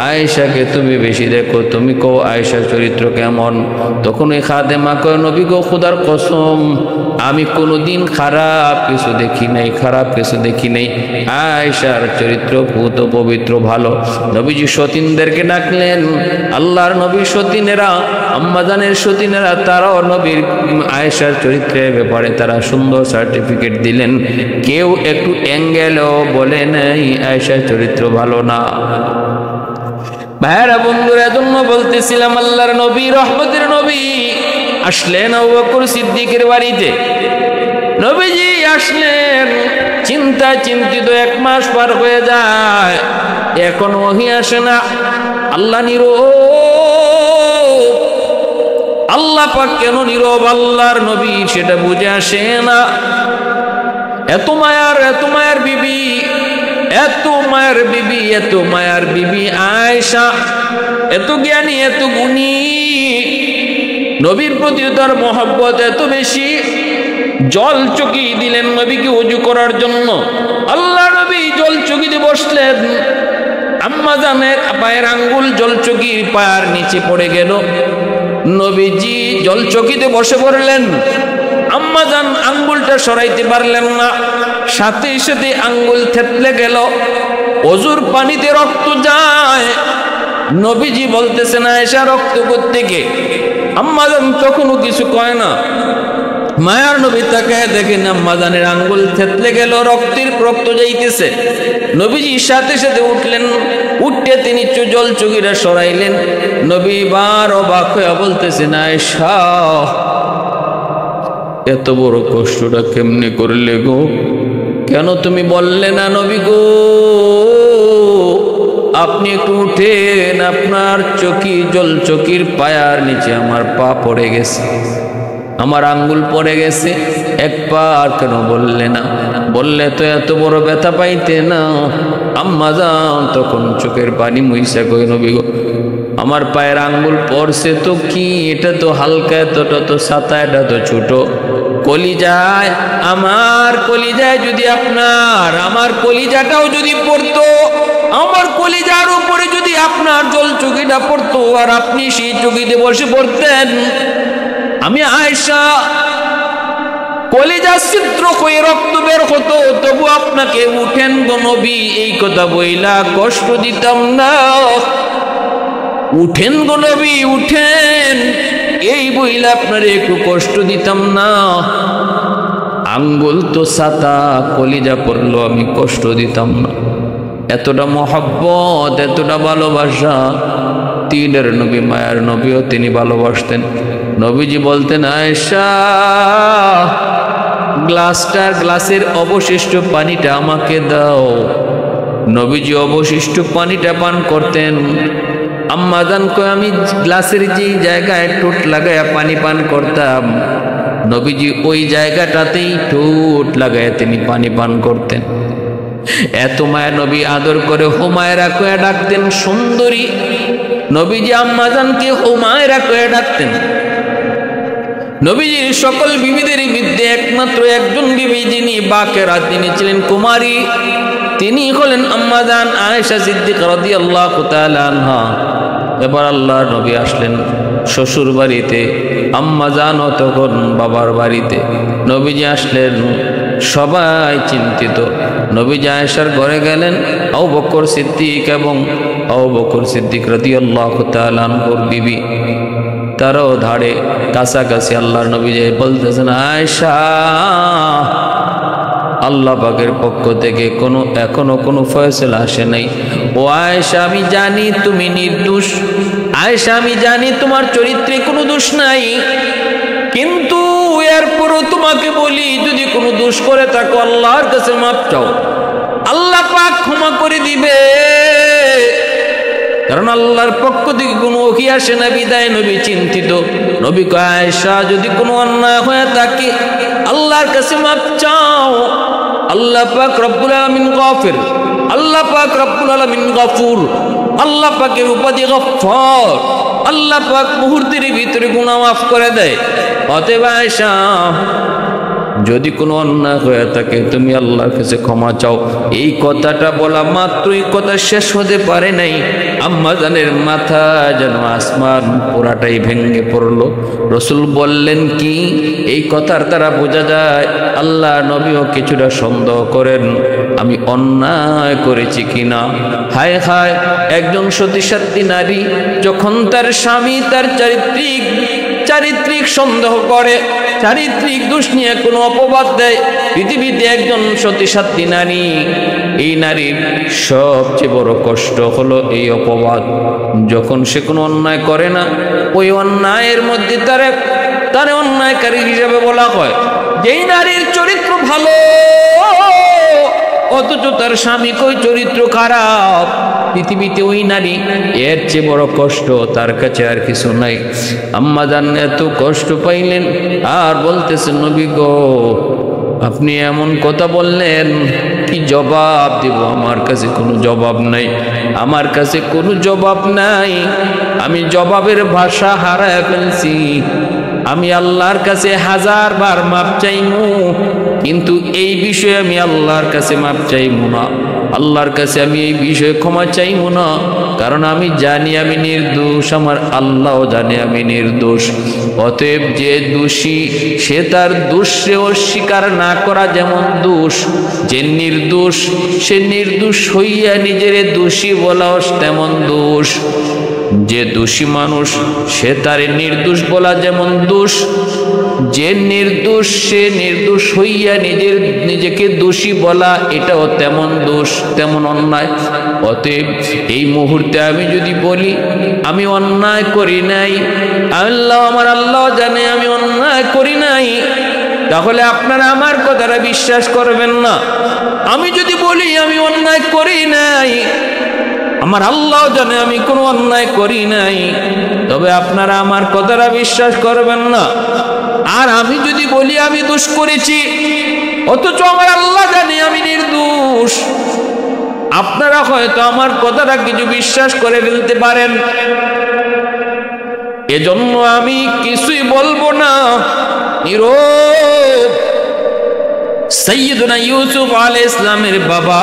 আয়েশাকে তুমি বেশি দেখো, তুমি কও আয়েশার চরিত্র কেমন? তখন ওই খাদেমা কয়, নবী গো খোদার কসম, আমি কোনোদিন খারাপ কিছু দেখি নাই, আয়েশার চরিত্র পুত পবিত্র ভালো। নবীজি সতীনদেরকে ডাকলেন, আল্লাহর নবীর সতীনেরা, আম্মাজানের সতীনেরা, তারাও নবীর আয়েশার চরিত্রের ব্যাপারে তারা সুন্দর সার্টিফিকেট দিলেন। কেউ একটু অ্যাঙ্গেলও বলে নাই আয়েশার চরিত্র ভালো না। ভাইরা বন্ধুরা, এজন্য বলতেছিলাম, আল্লাহর নবী, রহমতের নবী আসলেন আবু বকর সিদ্দিকের বাড়িতে। নবীজি আসলেন, চিন্তিত 1 মাস পার হয়ে যায়, এখন ওহী আসে না। আল্লাহ নীরব, আল্লাহ পাক কেন নীরব আল্লাহর নবী সেটা বুঝে আসে না। এত মায়ার বিবি আয়েশা, এত জ্ঞানী, এত গুণী, নবীর প্রতি তার মহব্বত এত বেশি। জল চকি দিলেন নবীকে ওযু করার জন্য। আল্লাহ নবী জল চকিতে বসলেন, আম্মাজানের পায়ের আঙ্গুল জল চকির পায়ের নিচে পড়ে গেল। নবীজি জল চকিতে বসে পড়লেন, আম্মাজান আঙ্গুলটা সরাইতে পারলেন না, সাথে সাথে আঙ্গুল থেতলে গেল। ওযুর পানিতে রক্ত যায়। নবীজি বলতেছেন, আয়েশা রক্ত কোত্থেকে? আম্মাজান তখনও কিছু কয় না। মায়ার নবী তাকায় দেখেন আম্মাজানের আঙ্গুল থেতলে গেল, রক্ত যাইতেছে। নবীজি সাথে সাথে উঠলেন, উঠে তিনি জল চকিটা সরাইলেন। নবী বার অবাক হয়ে বলতেছেন, আয়েশা এত বড় কষ্টটা কেমনে করলে গো? কেন তুমি বললে না নবী গো? আপনি একটু উঠেন, আপনার জল চকির পায়ার নিচে আমার পা পড়ে গেছে, আমার আঙ্গুল পড়ে গেছে, একবার কেন বললে না? বললে তো এত বড় ব্যথা পাইতে না। আম্মাজান তখন চোখের পানি মুইসা কই, নবী গো, আমার পায়ের আঙ্গুল পড়ছে তো কি, এটা তো হালকা, এতটা তো ছাতা, এটা তো ছোট। কলিজায়, আমার কলিজায় যদি আমার কলিজাটাও যদি পড়তো, আমার কলিজার উপরে যদি আপনার জল চকিটা পড়তো, আর আপনি সেই চকিতে বসে পড়তেন, আমি আয়েশা কলিজা ছিদ্র হয়ে রক্ত বের হতো, তবু আপনাকে উঠেন গো নবী এই কথা বইলা কষ্ট দিতাম না। উঠেন গো নবী, উঠেন এই বইলা আপনারে একটু কষ্ট দিতাম না। আঙ্গুল তো ছাতা, কলিজা পড়লো, আমি কষ্ট দিতাম না। এতটা মহব্বত, এতটা ভালোবাসা তিনের নবী, মায়ার নবীও তিনি ভালোবাসতেন। নবীজি বলতেন, আয়েশা গ্লাসের অবশিষ্ট পানিটা আমাকে দাও। নবীজি অবশিষ্ট পানিটা পান করতেন। আম্মাজান কয়, আমি গ্লাসের যে জায়গায় ঠোঁট লাগায়া পানি পান করতাম, নবীজি ওই জায়গাটাতেই ঠোঁট লাগায়া তিনি পানি পান করতেন। এত মায়া নবী আদর করে হুমায়রা কয়ে ডাকতেন, সুন্দরী। নবীজি আম্মাজানকে হুমায়রা কয়ে ডাকতেন। নবীজির সকল বিবিদের মধ্যে একমাত্র একজন বিবি যিনি বাকেরা, তিনি ছিলেন কুমারী, তিনি হলেন আম্মাজান আয়েশা সিদ্দিকা রাদিয়াল্লাহু তাআলা আনহা। এবার আল্লাহর নবী আসলেন শ্বশুর বাড়িতে, আম্মা জানও তখন বাবার বাড়িতে। নবীজি আসলেন, সবাই চিন্তিত। নবীজি আয়েশার ঘরে গেলেন। আবু বকর সিদ্দিক এবং আবু বকর সিদ্দিক রাদিয়াল্লাহু তাআলা আনহুর বিবি, তারাও ধারে কাছাকাছি। আল্লাহর নবী যে বলতেছেন, আয়েশা, আল্লাহ পাকের পক্ষ থেকে এখনো কোনো ফয়সালা আসে নাই। ও আয়েশা, আমি জানি তুমি নির্দোষ। আয়েশা, আমি জানি তোমার চরিত্রে কোনো দোষ নাই, কিন্তু এরপরও তোমাকে বলি, যদি কোনো দোষ করে থাকো আল্লাহর কাছে মাপ চাও, আল্লাহ পাক ক্ষমা করে দিবে। কারণ আল্লাহর পক্ষ থেকে কোনো ওহী আসে না বিদায় নবী চিন্তিত। নবী কয়, আয়েশা, যদি কোনো অন্যায় হয়ে থাকে আল্লাহর কাছে মাপ চাও। আল্লাহ পাক রব্বুল আলামিন গফির, আল্লাহ পাক রব্বুল আলামিন গফুর, আল্লাহ পাকের উপাধি গফফার। আল্লাহ পাক মুহূর্তের ভিতরে গুনাহ মাফ করে দেয়। অতএব আয়েশা, যদি কোনো অন্যায় হয়ে থাকে তুমি আল্লাহর কাছে ক্ষমা চাও। এই কথাটা বলা মাত্রই কথা শেষ হতে পারে নাই, আম্মা জানের মাথা যেন আসমান পুরাটাই ভেঙে পড়ল। রসুল বললেন কি, এই কথার দ্বারা বোঝা যায় আল্লাহ নবীও কিছুটা সন্দেহ করেন আমি অন্যায় করেছি কিনা। হায় হায়, একজন সতীসাধ্বী নারী যখন তার স্বামী তার চারিত্রিক সন্দেহ করে, চারিত্রিক দোষ নিয়ে কোনো অপবাদ দেয়, পৃথিবীতে একজন সতীসাধ্বী নারী, এই নারীর সবচেয়ে বড় কষ্ট হলো এই অপবাদ। যখন সে কোনো অন্যায় করে না, ওই অন্যায়ের মধ্যে তারে অন্যায়কারী হিসেবে বলা হয়। যেই নারীর চরিত্র ভালো অথচ তার স্বামী কই চরিত্র খারাপ, পৃথিবীতে ওই নারী, এর চেয়ে বড় কষ্ট তার কাছে আর কিছু নাই। আম্মা জান এত কষ্ট পাইলেন আর বলতেছেন, নবী গো, আপনি এমন কথা বললেন, কি জবাব দেব? আমার কাছে কোনো জবাব নাই, আমার কাছে কোনো জবাব নাই। আমি জবাবের ভাষা হারায় ফেলছি। আমি আল্লাহর কাছে 1000 বার মাপ চাইমু, কিন্তু এই বিষয়ে আমি আল্লাহর কাছে মাপ চাইমু না। আল্লাহর কাছে আমি এই বিষয়ে ক্ষমা চাইমু না, কারণ আমি জানি আমি নির্দোষ, আমার আল্লাহও জানে আমি নির্দোষ। অতএব যে দোষী সে তার দোষে অস্বীকার না করা যেমন দোষ, যে নির্দোষ সে নির্দোষ হইয়া নিজের দোষী বলা তেমন দোষ। যে দোষী মানুষ সে তার নির্দোষ বলা যেমন দোষ, যে নির্দোষ সে নির্দোষ হইয়া নিজেকে দোষী বলা এটাও তেমন দোষ, তেমন অন্যায়। অতএব এই মুহূর্তে আমি যদি বলি আমি অন্যায় করি নাই, আমার আল্লাহ জানে আমি অন্যায় করি নাই, তাহলে আপনারা আমার কথাটা বিশ্বাস করবেন না। আমি যদি বলি আমি অন্যায় করি নাই, আমার আল্লাহ জানে আমি কোনো অন্যায় করি নাই, তবে আপনারা আমার কথাটা বিশ্বাস করবেন না। আর আমি যদি বলি আমি দোষ করেছি, অথচ আমার আল্লাহ জানে আমি নির্দোষ, আপনারা হয়তো আমার কথাটা কিছু বিশ্বাস করে ফেলতে পারেন। এজন্য আমি কিছুই বলবো না, নীরব। সাইয়্যিদুনা ইউসুফ আলাইহিস সালামের বাবা,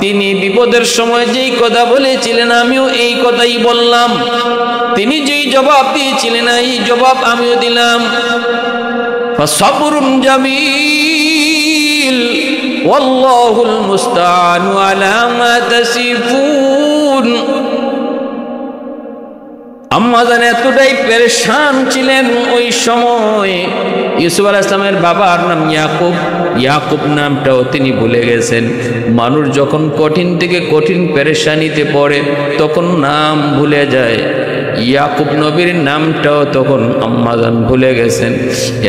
তিনি বিপদের সময় যেই কথা বলেছিলেন আমিও এই কথাই বললাম। তিনি যেই জবাব দিয়েছিলেন এই জবাব আমিও দিলাম। ফাসবরুন জামিল ওয়াল্লাহুল মুস্তাআনু আলা মা তাসিফুন। আম্মা জান এতটাই পেরেশান ছিলেন ওই সময়। ইউসুফ আলাইহিস সালামের বাবার নাম ইয়াকুব, ইয়াকুব নামটাও তিনি ভুলে গেছেন। মানুষ যখন কঠিন থেকে কঠিন পেরেশানিতে পড়ে তখন নাম ভুলে যায়। ইয়াকুব নবীর নামটাও তখন আম্মা জান ভুলে গেছেন।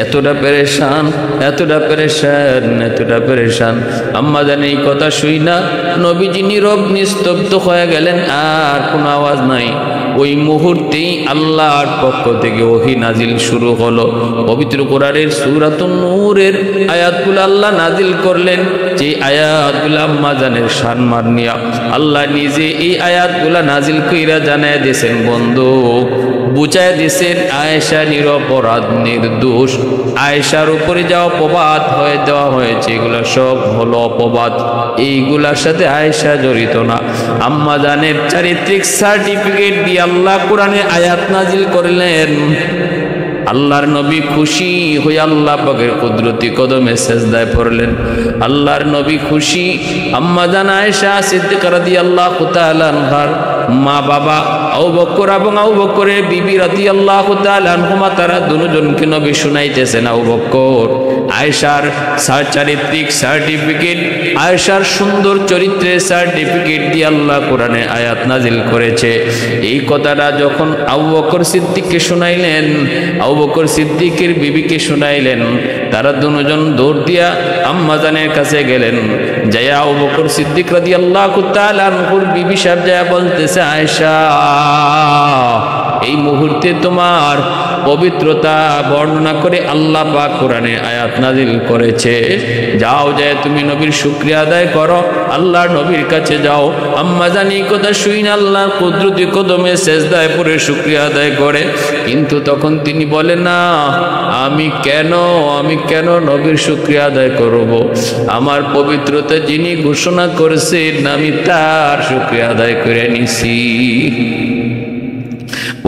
এতটা পেরেশান, এতটা পেরেশান, এতটা পেরেশান। আম্মা জান এই কথা শুই না নবীজি নীরব নিস্তব্ধ হয়ে গেলেন, আর কোনো আওয়াজ নাই। ওই মুহূর্তেই আল্লাহর পক্ষ থেকে ওহী নাজিল শুরু হলো। পবিত্র কোরআনের সূরাতুন নূরের আয়াতগুলো আল্লাহ নাজিল করলেন, যে আয়াতগুলো আম্মা জানের সম্মান নিয়া আল্লাহ নিজে এই আয়াতগুলো নাজিল কইরা জানায় দিয়েছেন, বন্ধু বুঝায় দিয়েছেন আয়েশা নিরপরাধ নির্দোষ। আয়েশার উপরে যা অপবাদ হয়ে দেওয়া হয়েছে এগুলো সব হলো অপবাদ, এইগুলার সাথে আয়েশা জড়িত না। আম্মা জানের চারিত্রিক সার্টিফিকেট দিয়ে আল্লাহ কোরআনে আয়াত নাজিল করলেন। আল্লাহর নবী খুশি হয়ে আল্লাহ পাকের কুদরতি কদমে সেজদায় পড়লেন। আল্লাহর নবী খুশি, আম্মা জান আয়েশা সিদ্দিকা রাদিয়াল্লাহু তাআলা আনহার মা বাবা আবু বকর এবং আবু বকরের বিবি রাদিয়াল্লাহু তাআলা আনহুমা তারা দুজনকে নবী শুনাইতেছেন। আবু বকর আয়েশার চারিত্রিক সার্টিফিকেট, আয়েশার সুন্দর চরিত্রের সার্টিফিকেট দিয়ে আল্লাহ কোরআনে আয়াত নাজিল করেছে। এই কথাটা যখন আবু বকর সিদ্দিককে শুনাইলেন, আবু বকর সিদ্দিকের বিবিকে শুনাইলেন, তারা দুজন দৌড় দিয়া আম্মাজানের কাছে গেলেন। যাইয়া আবু বকর সিদ্দিক রাদিয়াল্লাহু তাআলা আনহুর বিবি সাহেব যায়া বলতেছে, আয়েশা এই মুহূর্তে তোমার পবিত্রতা বর্ণনা করে আল্লাহ পাক কোরআনে আয়াত নাজিল করেছে। যাও যায় তুমি নবীর শুকরিয়া আদায় করো, আল্লাহর নবীর কাছে যাও। আম্মা জানি কথা শুই না আল্লাহর কুদরতি কদমে সেজদায় পড়ে শুকরিয়া আদায় করে। কিন্তু তখন তিনি বলে না, আমি কেন নবীর শুকরিয়া আদায় করব? আমার পবিত্রতা যিনি ঘোষণা করেছেন আমি তার শুকরিয়া আদায় করে নিছি।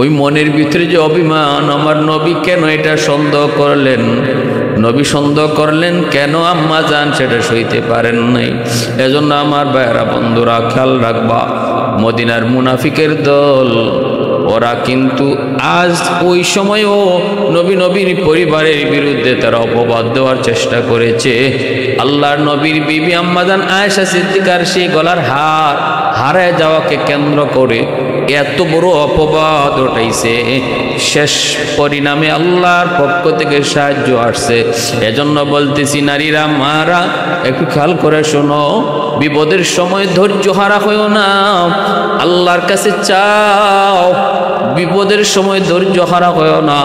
ওই মনের ভিতরে যে অভিমান, আমার নবী কেন এটা সন্দেহ করলেন, নবী সন্দেহ করলেন কেন আম্মা জান সেটা সইতে পারেন নাই। এজন্য আমার ভাইয়েরা বন্ধুরা খেয়াল রাখবা, মদিনার মুনাফিকের দল ওরা কিন্তু আজ ওই সময়ও নবীর পরিবারের বিরুদ্ধে তারা অপবাদ দেওয়ার চেষ্টা করেছে। আল্লাহর নবীর বিবি আম্মা জান আয়েশা সিদ্দিকার সেই গলার হার হারায় যাওয়াকে কেন্দ্র করে এত বড় অপবাদ উঠাইছে। শেষ পরিণামে আল্লাহর পক্ষ থেকে সাহায্য আসছে। এজন্য বলতেছি নারীরা, মারা একটু খেয়াল করে শোনো, বিপদের সময় ধৈর্য হারা হইও না, আল্লাহর কাছে চাও। বিপদের সময় ধৈর্য হারা হইও না।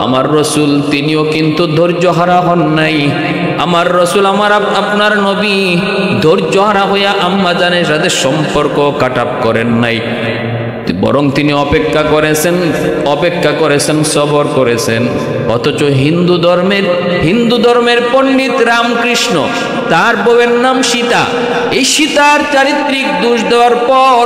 আমার রসুল তিনিও কিন্তু ধৈর্য হারা হন নাই। আমার রসুল আপনার নবী ধৈর্য হারা হইয়া আম্মা জানের সাথে সম্পর্ক কাটাপ করেন নাই, বরং তিনি অপেক্ষা করেছেন, সবর করেছেন। অথচ হিন্দু ধর্মের পণ্ডিত রামকৃষ্ণ, তার বউয়ের নাম সীতা, এই সীতার চারিত্রিক দোষ দেওয়ার পর